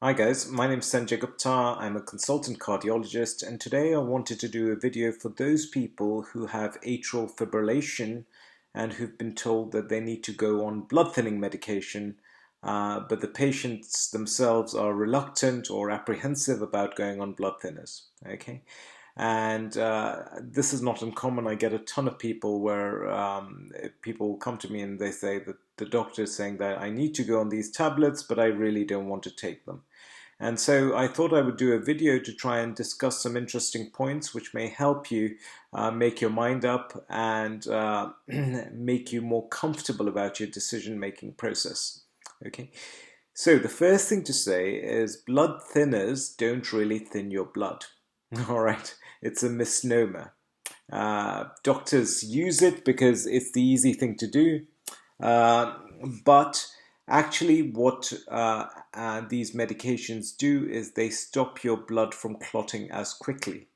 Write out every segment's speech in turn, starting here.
Hi guys, my name is Sanjay Gupta. I'm a consultant cardiologist, and today I wanted to do a video for those people who have atrial fibrillation and who've been told that they need to go on blood thinning medication, but the patients themselves are reluctant or apprehensive about going on blood thinners. Okay, and this is not uncommon. I get a ton of people where people come to me and they say that the doctor is saying that I need to go on these tablets, but I really don't want to take them. And so I thought I would do a video to try and discuss some interesting points which may help you make your mind up and make you more comfortable about your decision-making process. Okay, so the first thing to say is blood thinners don't really thin your blood. All right, it's a misnomer. Doctors use it because it's the easy thing to do, uh, but actually, what these medications do is they stop your blood from clotting as quickly,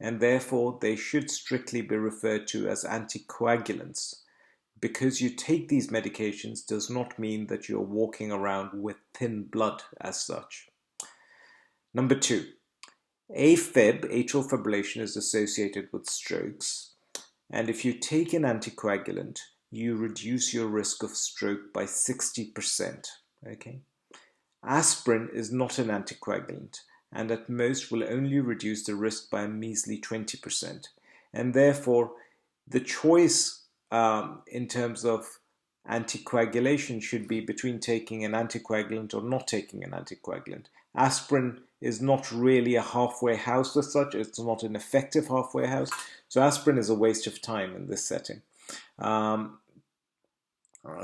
and therefore they should strictly be referred to as anticoagulants. Because you take these medications does not mean that you're walking around with thin blood as such. Number two, AFib, atrial fibrillation, is associated with strokes. And if you take an anticoagulant, you reduce your risk of stroke by 60%. Okay? Aspirin is not an anticoagulant and at most will only reduce the risk by a measly 20%. And therefore, the choice in terms of anticoagulation should be between taking an anticoagulant or not taking an anticoagulant. Aspirin is not really a halfway house as such. It's not an effective halfway house. So aspirin is a waste of time in this setting. Um,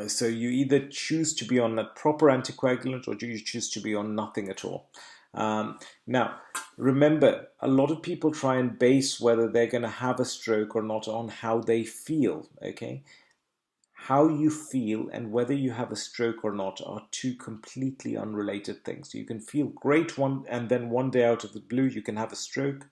so you either choose to be on a proper anticoagulant or you choose to be on nothing at all. Now, remember, a lot of people try and base whether they're going to have a stroke or not on how they feel, okay? How you feel and whether you have a stroke or not are two completely unrelated things. You can feel great and then one day out of the blue you can have a stroke,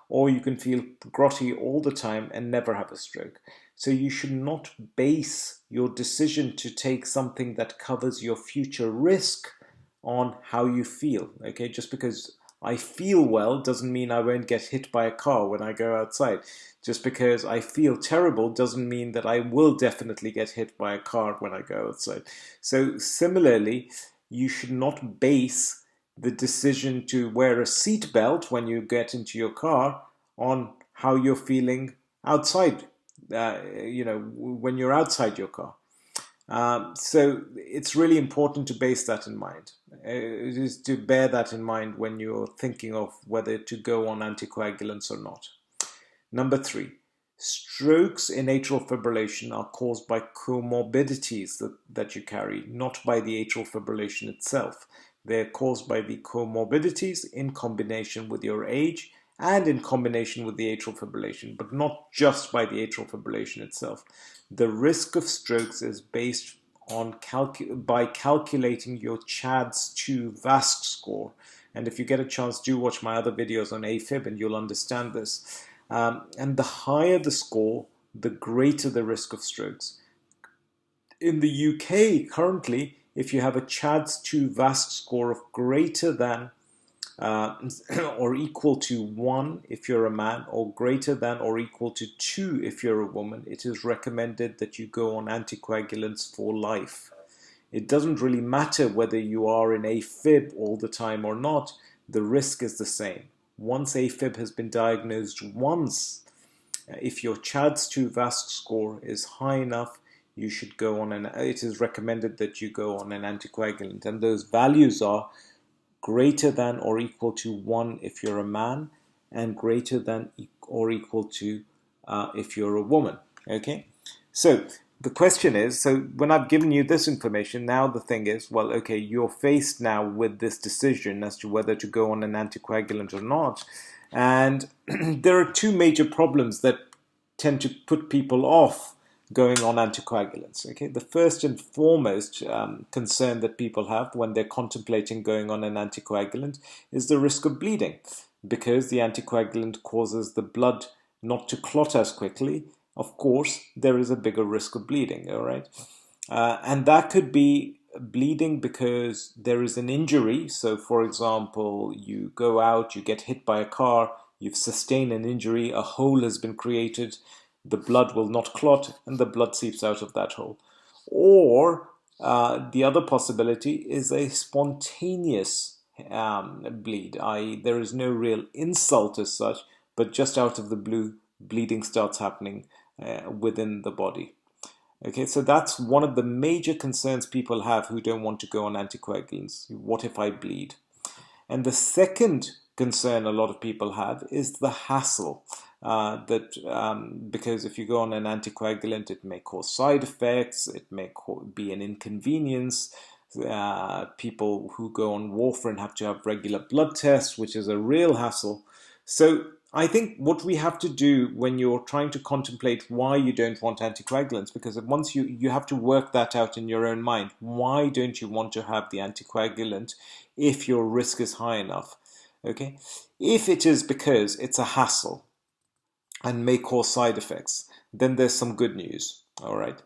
or you can feel grotty all the time and never have a stroke. So you should not base your decision to take something that covers your future risk on how you feel. Okay, just because I feel well doesn't mean I won't get hit by a car when I go outside. Just because I feel terrible doesn't mean that I will definitely get hit by a car when I go outside. So similarly, you should not base the decision to wear a seat belt when you get into your car on how you're feeling outside, when you're outside your car. So it's really important to base that in mind. It is to bear that in mind when you're thinking of whether to go on anticoagulants or not. Number three, strokes in atrial fibrillation are caused by comorbidities that you carry, not by the atrial fibrillation itself. They're caused by the comorbidities in combination with your age and in combination with the atrial fibrillation, but not just by the atrial fibrillation itself. The risk of strokes is based on by calculating your CHADS2 VASC score. And if you get a chance, do watch my other videos on AFib and you'll understand this. And the higher the score, the greater the risk of strokes. In the UK, currently, if you have a CHADS2 VASC score of greater than or equal to 1 if you're a man, or greater than or equal to 2 if you're a woman, it is recommended that you go on anticoagulants for life. It doesn't really matter whether you are in AFib all the time or not, the risk is the same. Once AFib has been diagnosed once, if your CHADS2 VASC score is high enough, you should go on it is recommended that you go on an anticoagulant, and those values are greater than or equal to 1 if you're a man, and greater than or equal to if you're a woman. Okay, so the question is, so when I've given you this information, now the thing is, well, okay, you're faced now with this decision as to whether to go on an anticoagulant or not, and there are two major problems that tend to put people off going on anticoagulants. Okay, the first and foremost concern that people have when they're contemplating going on an anticoagulant is the risk of bleeding, because the anticoagulant causes the blood not to clot as quickly. Of course, there is a bigger risk of bleeding. All right, and that could be bleeding because there is an injury. So, for example, you go out, you get hit by a car, you've sustained an injury, a hole has been created, the blood will not clot, and the blood seeps out of that hole. Or the other possibility is a spontaneous bleed, i.e., there is no real insult as such, but just out of the blue, bleeding starts happening within the body. Okay, so that's one of the major concerns people have who don't want to go on anticoagulants. What if I bleed? And the second concern a lot of people have is the hassle. Because if you go on an anticoagulant, it may cause side effects, it may be an inconvenience. People who go on warfarin have to have regular blood tests, which is a real hassle. So I think what we have to do when you're trying to contemplate why you don't want anticoagulants, because once you have to work that out in your own mind, why don't you want to have the anticoagulant if your risk is high enough? Okay, if it is because it's a hassle and may cause side effects, then there's some good news. All right,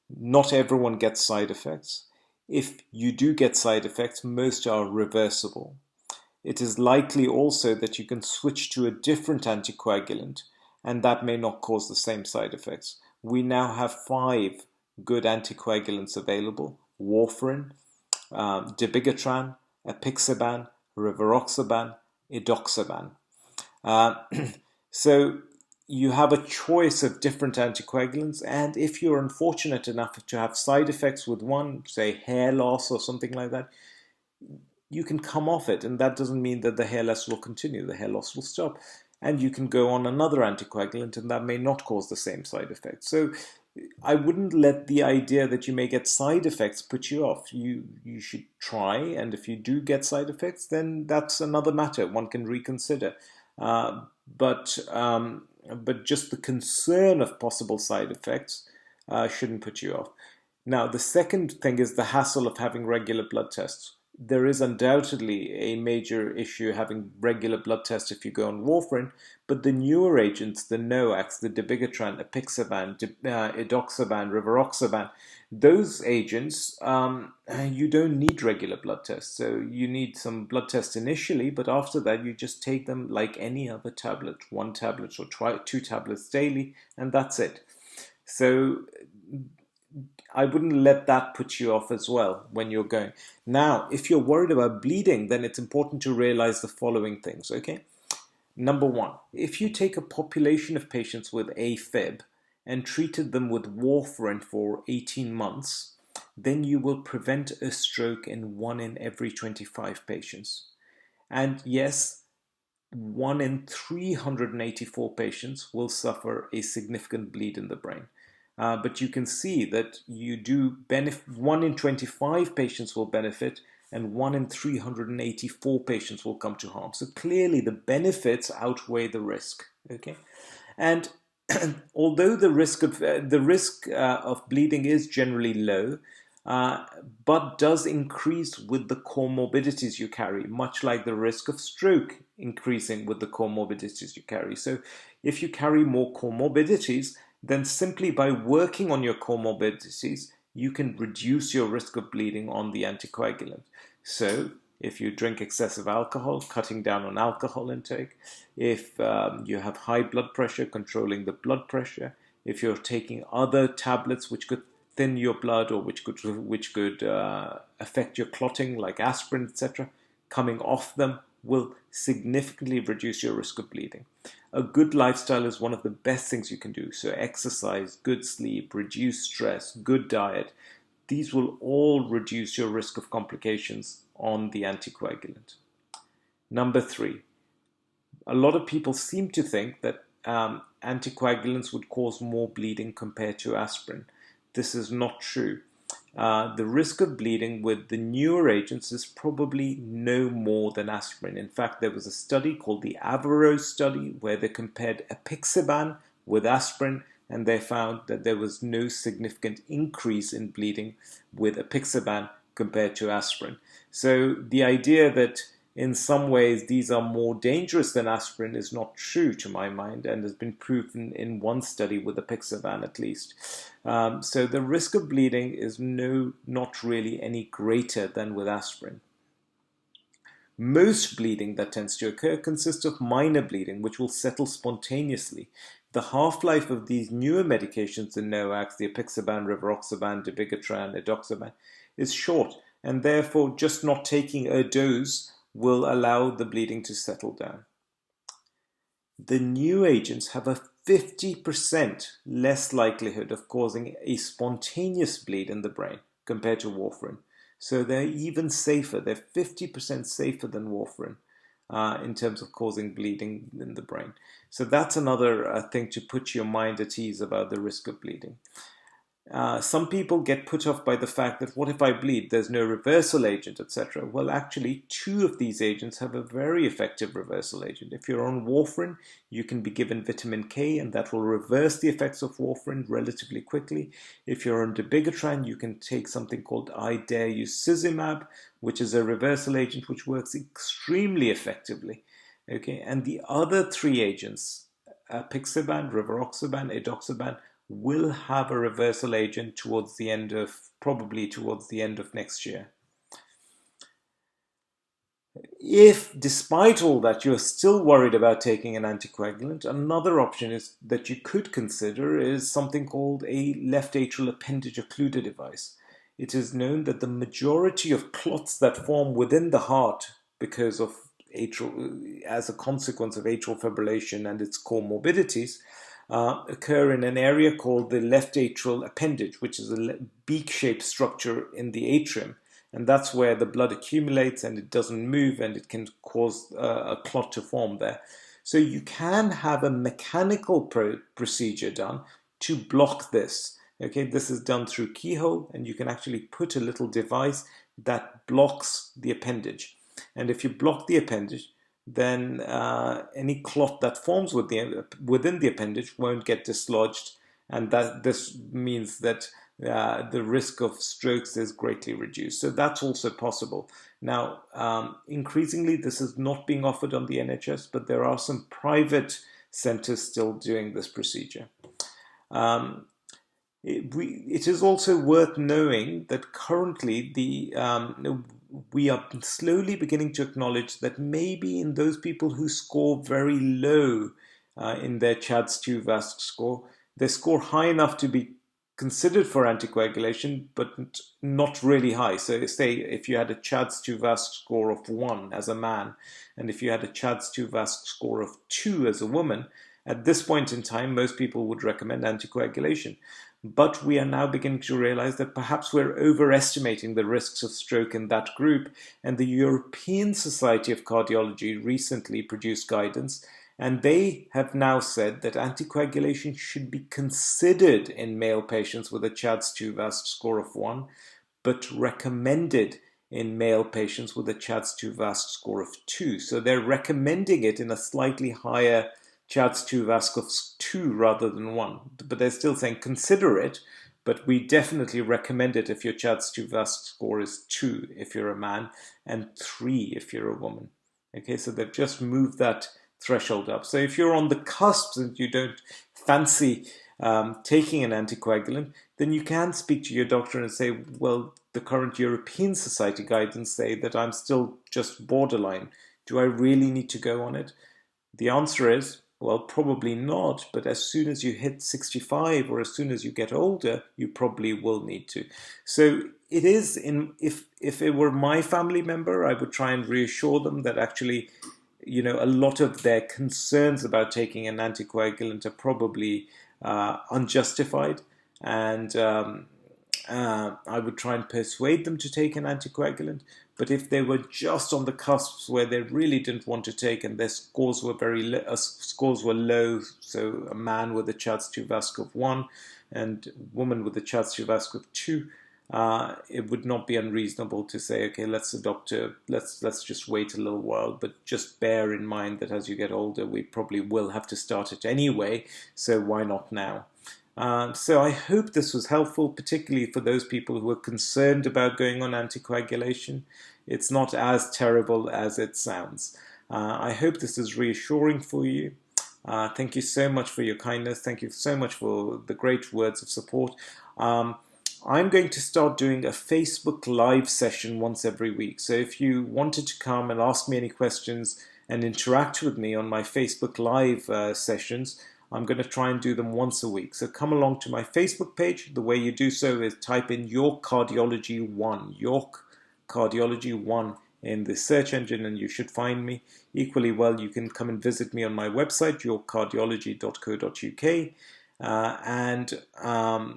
not everyone gets side effects. If you do get side effects, most are reversible. It is likely also that you can switch to a different anticoagulant and that may not cause the same side effects. We now have 5 good anticoagulants available: warfarin, dabigatran, apixaban, rivaroxaban, edoxaban. So you have a choice of different anticoagulants, and if you're unfortunate enough to have side effects with one, say hair loss or something like that, you can come off it, and that doesn't mean that the hair loss will continue. The hair loss will stop, and you can go on another anticoagulant, and that may not cause the same side effects. So I wouldn't let the idea that you may get side effects put you off. You should try, and if you do get side effects, then that's another matter. One can reconsider. But just the concern of possible side effects shouldn't put you off. Now, the second thing is the hassle of having regular blood tests. There is undoubtedly a major issue having regular blood tests if you go on warfarin, but the newer agents, the NOACs, the dabigatran, apixaban, edoxaban, rivaroxaban, those agents, you don't need regular blood tests. So you need some blood tests initially, but after that you just take them like any other tablet, 1 tablet or 2 tablets daily, and that's it. So I wouldn't let that put you off as well when you're going. Now, if you're worried about bleeding, then it's important to realize the following things, okay? Number 1, if you take a population of patients with Afib and treated them with warfarin for 18 months, then you will prevent a stroke in 1 in every 25 patients. And yes, 1 in 384 patients will suffer a significant bleed in the brain. But you can see that you do benefit. 1 in 25 patients will benefit, and 1 in 384 patients will come to harm. So clearly, the benefits outweigh the risk. Okay, and although the risk of bleeding is generally low, but does increase with the comorbidities you carry, much like the risk of stroke increasing with the comorbidities you carry. So if you carry more comorbidities, then simply by working on your comorbidities, you can reduce your risk of bleeding on the anticoagulant. So if you drink excessive alcohol, cutting down on alcohol intake. If you have high blood pressure, controlling the blood pressure. If you're taking other tablets which could thin your blood or which could affect your clotting, like aspirin, etc., coming off them will significantly reduce your risk of bleeding. A good lifestyle is one of the best things you can do. So exercise, good sleep, reduce stress, good diet. These will all reduce your risk of complications on the anticoagulant. Number 3, a lot of people seem to think that anticoagulants would cause more bleeding compared to aspirin. This is not true. The risk of bleeding with the newer agents is probably no more than aspirin. In fact, there was a study called the Averroes study where they compared apixaban with aspirin, and they found that there was no significant increase in bleeding with apixaban compared to aspirin. So the idea that in some ways these are more dangerous than aspirin is not true to my mind, and has been proven in one study with apixaban at least. So the risk of bleeding is not really any greater than with aspirin. Most bleeding that tends to occur consists of minor bleeding, which will settle spontaneously. The half-life of these newer medications, the NOACs, the apixaban, rivaroxaban, dabigatran, edoxaban, is short, and therefore just not taking a dose will allow the bleeding to settle down. The new agents have a 50% less likelihood of causing a spontaneous bleed in the brain compared to warfarin. So they're even safer. They're 50% safer than warfarin in terms of causing bleeding in the brain. So that's another thing to put your mind at ease about the risk of bleeding. Some people get put off by the fact that what if I bleed? There's no reversal agent, etc. Well, actually, 2 of these agents have a very effective reversal agent. If you're on warfarin, you can be given vitamin K, and that will reverse the effects of warfarin relatively quickly. If you're on dabigatran, you can take something called idarucizumab, which is a reversal agent which works extremely effectively. Okay, and the other 3 agents, apixaban, rivaroxaban, edoxaban, will have a reversal agent probably towards the end of next year. If, despite all that, you're still worried about taking an anticoagulant, another option that you could consider is something called a left atrial appendage occluder device. It is known that the majority of clots that form within the heart because of as a consequence of atrial fibrillation and its comorbidities occur in an area called the left atrial appendage, which is a beak-shaped structure in the atrium. And that's where the blood accumulates and it doesn't move, and it can cause a clot to form there. So you can have a mechanical procedure done to block this. Okay, this is done through keyhole, and you can actually put a little device that blocks the appendage. And if you block the appendage, then any clot that forms within the appendage won't get dislodged, and this means that the risk of strokes is greatly reduced. So that's also possible. Now, increasingly, this is not being offered on the NHS, but there are some private centers still doing this procedure. It is also worth knowing that currently we are slowly beginning to acknowledge that maybe in those people who score very low in their CHADS-2-VASc score, they score high enough to be considered for anticoagulation, but not really high. So say if you had a CHADS-2-VASc score of 1 as a man, and if you had a CHADS-2-VASc score of 2 as a woman, at this point in time, most people would recommend anticoagulation. But we are now beginning to realize that perhaps we're overestimating the risks of stroke in that group, and the European Society of Cardiology recently produced guidance, and they have now said that anticoagulation should be considered in male patients with a CHADS-2-VASc score of 1, but recommended in male patients with a CHADS-2-VASc score of 2. So they're recommending it in a slightly higher CHADS-2-VASc of 2 rather than 1. But they're still saying consider it, but we definitely recommend it if your CHADS-2-VASc score is 2 if you're a man and 3 if you're a woman. Okay, so they've just moved that threshold up. So if you're on the cusp and you don't fancy taking an anticoagulant, then you can speak to your doctor and say, well, the current European Society guidance say that I'm still just borderline. Do I really need to go on it? The answer is, well, probably not, but as soon as you hit 65 or as soon as you get older, you probably will need to. So it is, if it were my family member, I would try and reassure them that actually, you know, a lot of their concerns about taking an anticoagulant are probably unjustified, and I would try and persuade them to take an anticoagulant. But if they were just on the cusps where they really didn't want to take, and their scores were low, so a man with a CHADS-2-VASc of 1 and a woman with a CHADS-2-VASc of 2, it would not be unreasonable to say, okay, let's just wait a little while, but just bear in mind that as you get older, we probably will have to start it anyway, so why not now? So I hope this was helpful, particularly for those people who are concerned about going on anticoagulation. It's not as terrible as it sounds. I hope this is reassuring for you. Thank you so much for your kindness. Thank you so much for the great words of support. Um, I'm going to start doing a Facebook Live session once every week. So if you wanted to come and ask me any questions and interact with me on my Facebook Live sessions, I'm going to try and do them once a week. So come along to my Facebook page. The way you do so is type in York Cardiology 1, York Cardiology 1 in the search engine, and you should find me. Equally well, you can come and visit me on my website, yorkcardiology.co.uk. And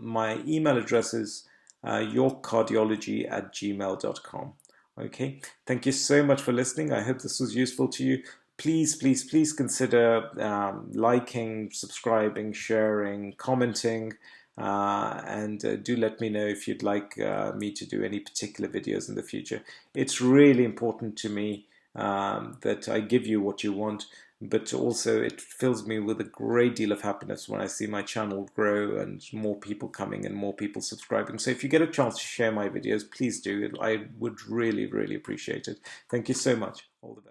my email address is yorkcardiology@gmail.com. Okay, thank you so much for listening. I hope this was useful to you. Please, please, please consider liking, subscribing, sharing, commenting, and do let me know if you'd like me to do any particular videos in the future. It's really important to me that I give you what you want, but also it fills me with a great deal of happiness when I see my channel grow and more people coming and more people subscribing. So if you get a chance to share my videos, please do. I would really, really appreciate it. Thank you so much. All the best.